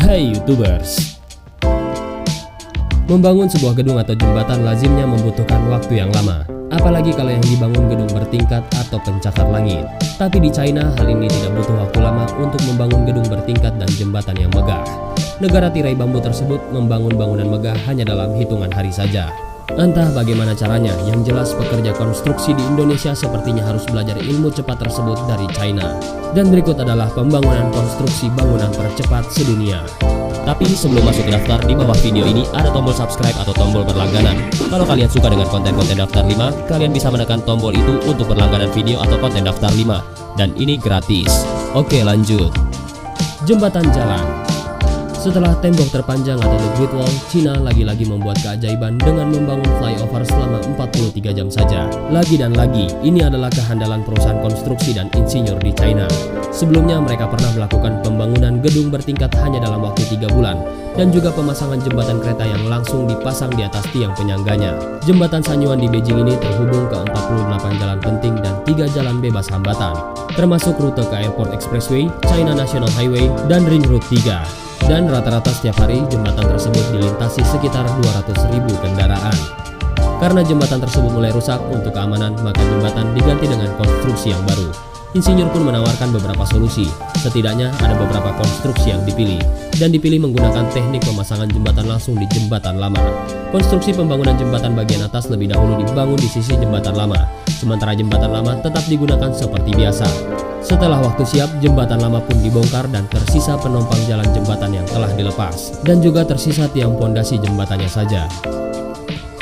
Hai YouTubers, membangun sebuah gedung atau jembatan lazimnya membutuhkan waktu yang lama, apalagi kalau yang dibangun gedung bertingkat atau pencakar langit. Tapi di China hal ini tidak butuh waktu lama untuk membangun gedung bertingkat dan jembatan yang megah. Negara tirai bambu tersebut membangun bangunan megah hanya dalam hitungan hari saja. Entah bagaimana caranya, yang jelas pekerja konstruksi di Indonesia sepertinya harus belajar ilmu cepat tersebut dari China. Dan berikut adalah pembangunan konstruksi bangunan tercepat sedunia. Tapi sebelum masuk ke daftar, di bawah video ini ada tombol subscribe atau tombol berlangganan. Kalau kalian suka dengan konten-konten daftar 5, kalian bisa menekan tombol itu untuk berlangganan video atau konten daftar 5. Dan ini gratis. Oke, lanjut. Jembatan jalan. Setelah tembok terpanjang atau The Great Wall, Cina lagi-lagi membuat keajaiban dengan membangun flyover selama 43 jam saja. Lagi dan lagi, ini adalah kehandalan perusahaan konstruksi dan insinyur di China. Sebelumnya mereka pernah melakukan pembangunan gedung bertingkat hanya dalam waktu 3 bulan, dan juga pemasangan jembatan kereta yang langsung dipasang di atas tiang penyangganya. Jembatan Sanyuan di Beijing ini terhubung ke 48 jalan penting dan 3 jalan bebas hambatan, termasuk rute ke Airport Expressway, China National Highway, dan Ring Road 3. Dan rata-rata setiap hari jembatan tersebut dilintasi sekitar 200.000 kendaraan. Karena jembatan tersebut mulai rusak, untuk keamanan maka jembatan diganti dengan konstruksi yang baru. Insinyur pun menawarkan beberapa solusi. Setidaknya ada beberapa konstruksi yang dipilih, dan dipilih menggunakan teknik pemasangan jembatan langsung di jembatan lama. Konstruksi pembangunan jembatan bagian atas lebih dahulu dibangun di sisi jembatan lama, sementara jembatan lama tetap digunakan seperti biasa. Setelah waktu siap, jembatan lama pun dibongkar dan tersisa penumpang jalan jembatan yang telah dilepas, dan juga tersisa tiang pondasi jembatannya saja.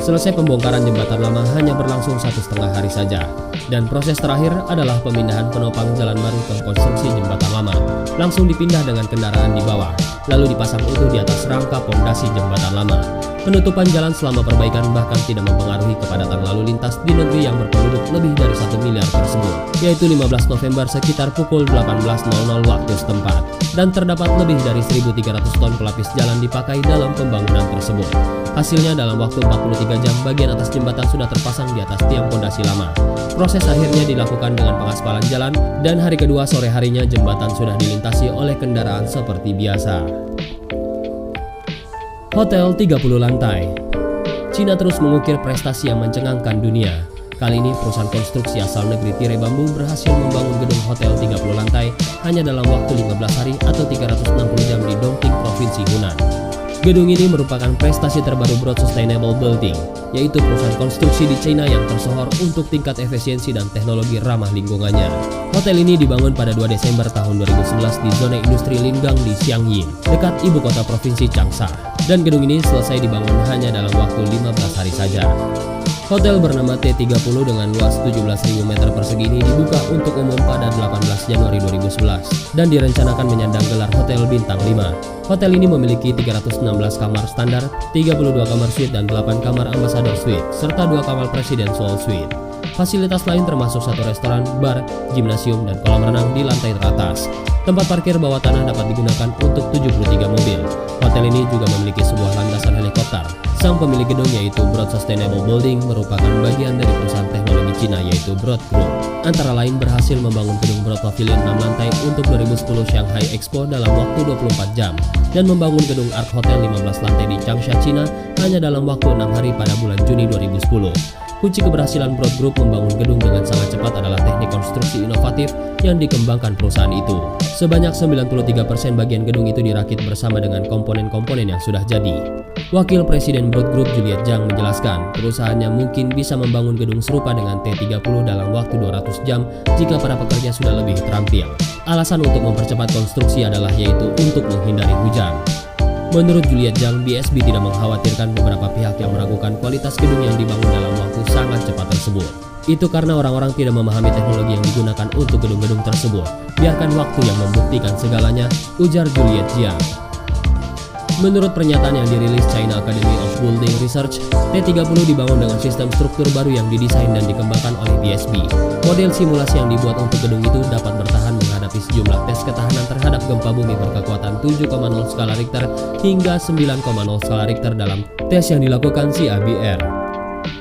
Selesai pembongkaran jembatan lama hanya berlangsung 1,5 hari saja, dan proses terakhir adalah pemindahan penopang jalan baru ke konstruksi jembatan lama. Langsung dipindah dengan kendaraan di bawah, lalu dipasang utuh di atas rangka pondasi jembatan lama. Penutupan jalan selama perbaikan bahkan tidak mempengaruhi kepadatan lalu lintas di negeri yang berpenduduk lebih dari 1 miliar tersebut, yaitu 15 November sekitar pukul 18.00 waktu setempat. Dan terdapat lebih dari 1.300 ton pelapis jalan dipakai dalam pembangunan tersebut. Hasilnya dalam waktu 43 jam bagian atas jembatan sudah terpasang di atas tiang pondasi lama. Proses akhirnya dilakukan dengan pengaspalan jalan, dan hari kedua sore harinya jembatan sudah dilintasi oleh kendaraan seperti biasa. Hotel 30 lantai. Cina terus mengukir prestasi yang mencengangkan dunia. Kali ini perusahaan konstruksi asal negeri tirai bambu berhasil membangun gedung hotel 30 lantai hanya dalam waktu 15 hari atau 360 jam di Dongting, Provinsi Hunan. Gedung ini merupakan prestasi terbaru Broad Sustainable Building, yaitu perusahaan konstruksi di China yang tersohor untuk tingkat efisiensi dan teknologi ramah lingkungannya. Hotel ini dibangun pada 2 Desember tahun 2011 di zona industri Lingang di Xiangyin, dekat ibu kota provinsi Changsha. Dan gedung ini selesai dibangun hanya dalam waktu 15 hari saja. Hotel bernama T30 dengan luas 17.000 meter persegi ini dibuka untuk umum pada 18 Januari 2011 dan direncanakan menyandang gelar Hotel Bintang 5. Hotel ini memiliki 316 kamar standar, 32 kamar suite dan 8 kamar ambassador suite, serta 2 kamar presidential suite. Fasilitas lain termasuk 1 restoran, bar, gimnasium, dan kolam renang di lantai teratas. Tempat parkir bawah tanah dapat digunakan untuk 73 mobil. Hotel ini juga memiliki sebuah landasan helikopter. Sang pemilik gedung yaitu Broad Sustainable Building merupakan bagian dari perusahaan teknologi Cina yaitu Broad Group. Antara lain berhasil membangun gedung Broad Pavilion 6 lantai untuk 2010 Shanghai Expo dalam waktu 24 jam dan membangun gedung Ark Hotel 15 lantai di Changsha, Cina hanya dalam waktu 6 hari pada bulan Juni 2010. Kunci keberhasilan Broad Group membangun gedung dengan sangat cepat adalah teknik konstruksi inovatif yang dikembangkan perusahaan itu. Sebanyak 93% bagian gedung itu dirakit bersama dengan komponen-komponen yang sudah jadi. Wakil Presiden Broad Group Juliet Zhang menjelaskan, perusahaannya mungkin bisa membangun gedung serupa dengan T30 dalam waktu 200 jam jika para pekerja sudah lebih terampil. Alasan untuk mempercepat konstruksi adalah yaitu untuk menghindari hujan. Menurut Juliet Zhang, BSB tidak mengkhawatirkan beberapa pihak yang meragukan kualitas gedung yang dibangun dalam waktu sangat cepat tersebut. Itu karena orang-orang tidak memahami teknologi yang digunakan untuk gedung-gedung tersebut. Biarkan waktu yang membuktikan segalanya, ujar Juliet Zhang. Menurut pernyataan yang dirilis China Academy of Building Research, T30 dibangun dengan sistem struktur baru yang didesain dan dikembangkan oleh BSB. Model simulasi yang dibuat untuk gedung itu dapat bertahan menghadapi sejumlah tes ketahanan terhadap gempa bumi berkekuatan 7,0 skala Richter hingga 9,0 skala Richter dalam tes yang dilakukan CABR.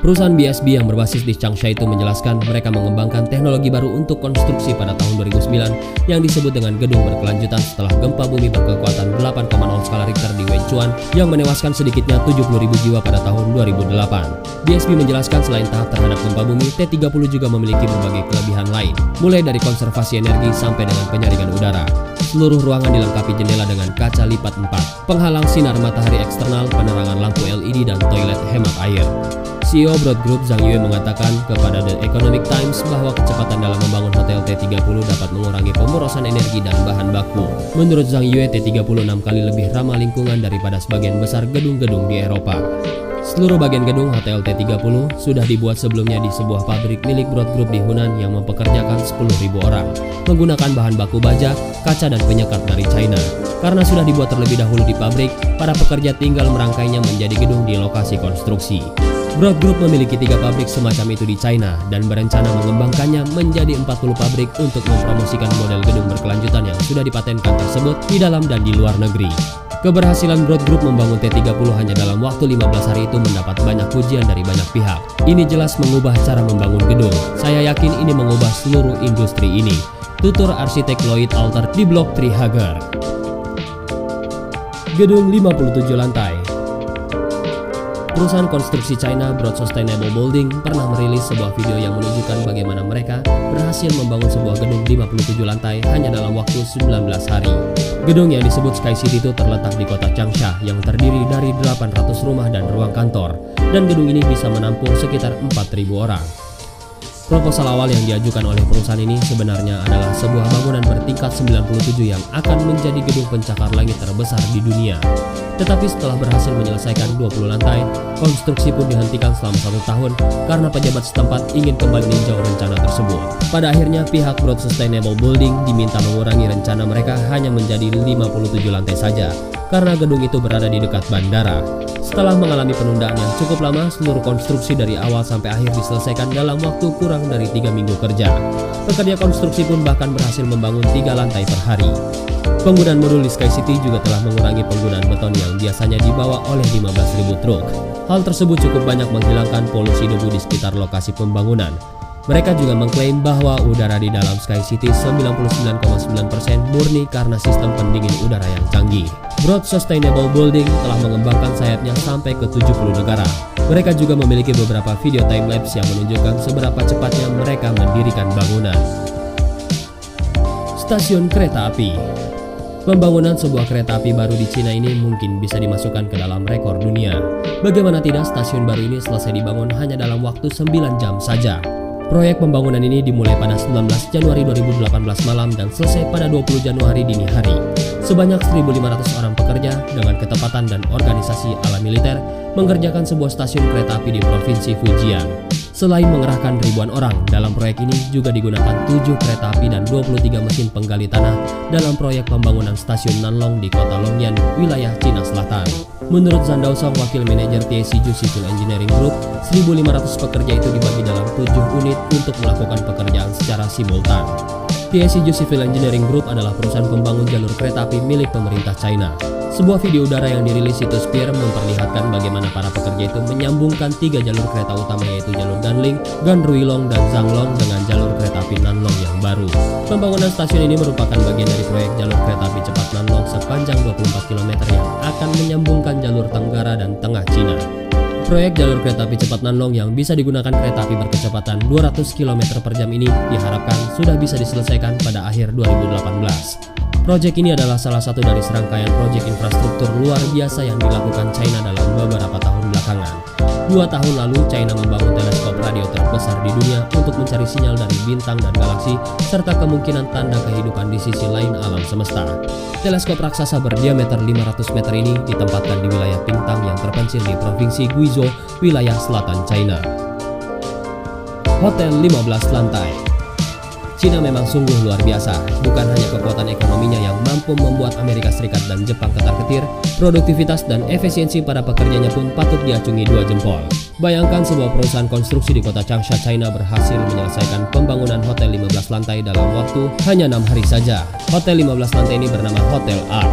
Perusahaan BSB yang berbasis di Changsha itu menjelaskan mereka mengembangkan teknologi baru untuk konstruksi pada tahun 2009 yang disebut dengan gedung berkelanjutan setelah gempa bumi berkekuatan 8,0 skala Richter di Wenchuan yang menewaskan sedikitnya 70.000 jiwa pada tahun 2008. BSB menjelaskan selain tahap terhadap gempa bumi, T30 juga memiliki berbagai kelebihan lain, mulai dari konservasi energi sampai dengan penyaringan udara. Seluruh ruangan dilengkapi jendela dengan kaca lipat 4, penghalang sinar matahari eksternal, penerangan lampu LED, dan toilet hemat air. CEO Broad Group Zhang Yue mengatakan kepada The Economic Times bahwa kecepatan dalam membangun hotel T30 dapat mengurangi pemborosan energi dan bahan baku. Menurut Zhang Yue, T30 6 kali lebih ramah lingkungan daripada sebagian besar gedung-gedung di Eropa. Seluruh bagian gedung Hotel T30 sudah dibuat sebelumnya di sebuah pabrik milik Broad Group di Hunan yang mempekerjakan 10.000 orang, menggunakan bahan baku baja, kaca, dan penyekat dari China. Karena sudah dibuat terlebih dahulu di pabrik, para pekerja tinggal merangkainya menjadi gedung di lokasi konstruksi. Broad Group memiliki 3 pabrik semacam itu di China dan berencana mengembangkannya menjadi 40 pabrik untuk mempromosikan model gedung berkelanjutan yang sudah dipatenkan tersebut di dalam dan di luar negeri. Keberhasilan Broad Group membangun T30 hanya dalam waktu 15 hari itu mendapat banyak pujian dari banyak pihak. Ini jelas mengubah cara membangun gedung. Saya yakin ini mengubah seluruh industri ini. Tutur arsitek Lloyd Alter di blog Trihagar. Gedung 57 lantai. Perusahaan konstruksi China Broad Sustainable Building pernah merilis sebuah video yang menunjukkan bagaimana mereka berhasil membangun sebuah gedung 57 lantai hanya dalam waktu 19 hari. Gedung yang disebut Sky City itu terletak di kota Changsha yang terdiri dari 800 rumah dan ruang kantor, dan gedung ini bisa menampung sekitar 4.000 orang. Proposal awal yang diajukan oleh perusahaan ini sebenarnya adalah sebuah bangunan bertingkat 97 yang akan menjadi gedung pencakar langit terbesar di dunia. Tetapi setelah berhasil menyelesaikan 20 lantai, konstruksi pun dihentikan selama 1 tahun karena pejabat setempat ingin kembali meninjau rencana tersebut. Pada akhirnya pihak Broad Sustainable Building diminta mengurangi rencana mereka hanya menjadi 57 lantai saja karena gedung itu berada di dekat bandara. Setelah mengalami penundaan yang cukup lama, seluruh konstruksi dari awal sampai akhir diselesaikan dalam waktu kurang dari 3 minggu kerja. Pekerja konstruksi pun bahkan berhasil membangun 3 lantai per hari. Penggunaan modul di Sky City juga telah mengurangi penggunaan beton yang biasanya dibawa oleh 15.000 truk. Hal tersebut cukup banyak menghilangkan polusi debu di sekitar lokasi pembangunan. Mereka juga mengklaim bahwa udara di dalam Sky City 99,9% murni karena sistem pendingin udara yang canggih. Broad Sustainable Building telah mengembangkan sayapnya sampai ke 70 negara. Mereka juga memiliki beberapa video timelapse yang menunjukkan seberapa cepatnya mereka mendirikan bangunan. Stasiun kereta api. Pembangunan sebuah kereta api baru di Cina ini mungkin bisa dimasukkan ke dalam rekor dunia. Bagaimana tidak, stasiun baru ini selesai dibangun hanya dalam waktu 9 jam saja. Proyek pembangunan ini dimulai pada 19 Januari 2018 malam dan selesai pada 20 Januari dini hari. Sebanyak 1.500 orang pekerja dengan ketepatan dan organisasi ala militer mengerjakan sebuah stasiun kereta api di Provinsi Fujian. Selain mengerahkan ribuan orang, dalam proyek ini juga digunakan 7 kereta api dan 23 mesin penggali tanah dalam proyek pembangunan stasiun Nanlong di kota Longyan, wilayah Cina Selatan. Menurut Zhang Daosong, wakil manajer TSCJ Civil Engineering Group, 1.500 pekerja itu dibagi dalam 7 unit untuk melakukan pekerjaan secara simultan. TSCJ Civil Engineering Group adalah perusahaan pembangun jalur kereta api milik pemerintah China. Sebuah video udara yang dirilis situs Pier memperlihatkan bagaimana para pekerja itu menyambungkan 3 jalur kereta utama, yaitu jalur Danling, Ganruilong, dan Zanglong dengan jalur kereta api Nanlong yang baru. Pembangunan stasiun ini merupakan bagian dari proyek jalur kereta api cepat Nanlong sepanjang 24 km yang akan menyambungkan jalur Tenggara dan Tengah Cina. Proyek jalur kereta api cepat Nanlong yang bisa digunakan kereta api berkecepatan 200 km per jam ini diharapkan sudah bisa diselesaikan pada akhir 2018. Proyek ini adalah salah satu dari serangkaian proyek infrastruktur luar biasa yang dilakukan China dalam beberapa tahun belakangan. 2 tahun lalu, China membangun teleskop radio terbesar di dunia untuk mencari sinyal dari bintang dan galaksi, serta kemungkinan tanda kehidupan di sisi lain alam semesta. Teleskop raksasa berdiameter 500 meter ini ditempatkan di wilayah Pingtang yang terpencil di Provinsi Guizhou, wilayah selatan China. Hotel 15 lantai. China memang sungguh luar biasa. Bukan hanya kekuatan ekonominya yang mampu membuat Amerika Serikat dan Jepang ketar-ketir, produktivitas dan efisiensi para pekerjanya pun patut diacungi 2 jempol. Bayangkan sebuah perusahaan konstruksi di kota Changsha, China berhasil menyelesaikan pembangunan hotel 15 lantai dalam waktu hanya 6 hari saja. Hotel 15 lantai ini bernama Hotel Ark.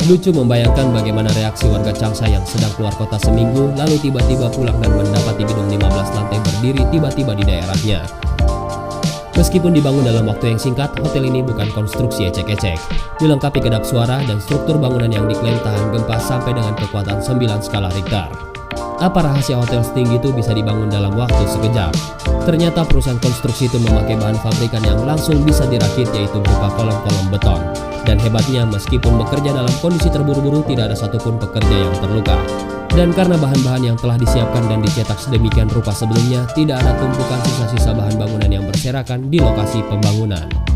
Lucu membayangkan bagaimana reaksi warga Changsha yang sedang keluar kota seminggu lalu tiba-tiba pulang dan mendapati gedung 15 lantai berdiri tiba-tiba di daerahnya. Meskipun dibangun dalam waktu yang singkat, hotel ini bukan konstruksi ecek-ecek. Dilengkapi kedap suara dan struktur bangunan yang diklaim tahan gempa sampai dengan kekuatan 9 skala Richter. Apa rahasia hotel setinggi itu bisa dibangun dalam waktu sekejap? Ternyata perusahaan konstruksi itu memakai bahan pabrikan yang langsung bisa dirakit, yaitu berupa kolom-kolom beton. Dan hebatnya, meskipun bekerja dalam kondisi terburu-buru, tidak ada satupun pekerja yang terluka. Dan karena bahan-bahan yang telah disiapkan dan dicetak sedemikian rupa sebelumnya, tidak ada tumpukan sisa-sisa bahan bangunan yang berserakan di lokasi pembangunan.